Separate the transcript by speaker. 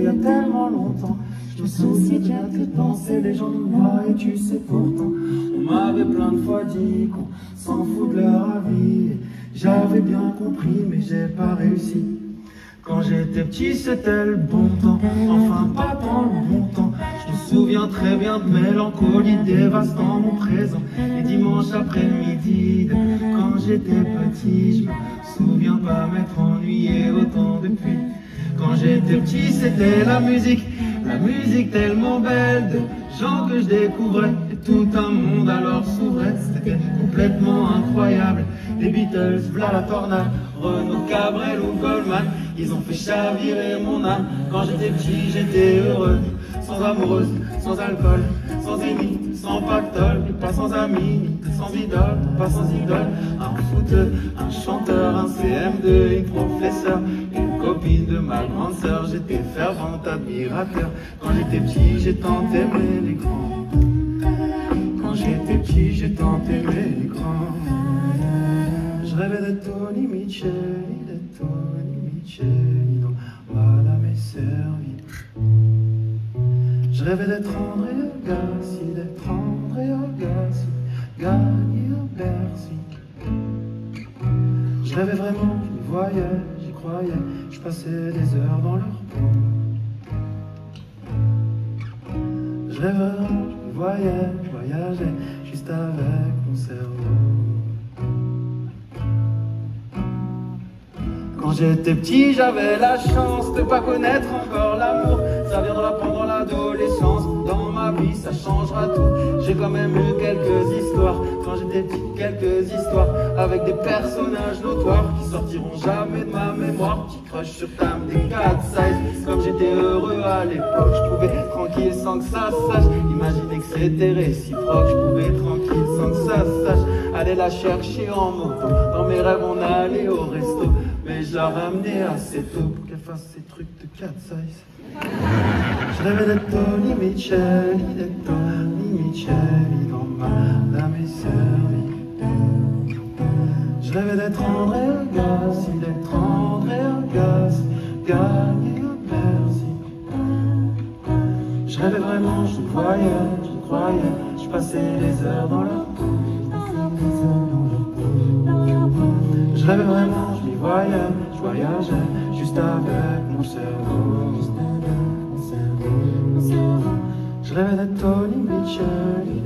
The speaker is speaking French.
Speaker 1: y a tellement longtemps. Je me souciais déjà que pensaient les gens de moi. Et tu sais pourtant, on m'avait plein de fois dit qu'on s'en fout de leur avis. J'avais bien compris mais j'ai pas réussi. Quand j'étais petit c'était le bon temps, enfin pas tant le bon temps. Je me souviens très bien de mélancolie dévastant mon présent. Les dimanches après-midi, quand j'étais petit, je me souviens pas m'être ennuyé autant depuis. Quand j'étais petit c'était la musique tellement belle, de gens que je découvrais, et tout un monde alors s'ouvrait, c'était complètement incroyable. Les Beatles, v'là la tornade, Renaud, Cabrel ou Goldman, ils ont fait chavirer mon âme. Quand j'étais petit, j'étais heureux, sans amoureuse, sans alcool, sans ennemis, sans pactole, et pas sans amis, sans idole, pas sans idole. Un footeux, un chanteur, un CM2, une professeure, une copine de ma grande sœur. J'étais fervent admirateur. Quand j'étais petit, j'ai tant aimé les grands. Quand j'étais petit, j'ai tant aimé les grands. Je rêvais d'être Tony Micheli, dont Madame est servie. Je rêvais d'être André Agassi, gagné au Bercy. Je rêvais vraiment, je me voyais, j'y croyais, je passais des heures dans leur peau. Je rêvais vraiment, je me voyais, je voyageais juste avec mon cerveau. Quand j'étais petit, j'avais la chance de pas connaître encore l'amour. Ça viendra pendant l'adolescence. Dans ma vie, ça changera tout. J'ai quand même eu quelques histoires. Quand j'étais petit, quelques histoires avec des personnages notoires qui sortiront jamais de ma mémoire. Petit crush sur Tam, des 4-16. Comme j'étais heureux à l'époque, je pouvais être tranquille sans que ça se sache. Imaginez que c'était réciproque. Je pouvais être tranquille sans que ça se sache. Aller la chercher en moto. Dans mes rêves, on allait au resto. Mais je la ramenais assez tôt pour qu'elle fasse ses trucs de 4-size. Je rêvais d'être Tony Micheli, dans Madame est servie. Je rêvais d'être André Agassi, gagné au Bercy. Je rêvais vraiment, je croyais, je passais les heures dans leur peau. Je rêvais vraiment, je m'y voyais, je voyageais juste avec mon cerveau. Je rêvais d'être Tony Micheli,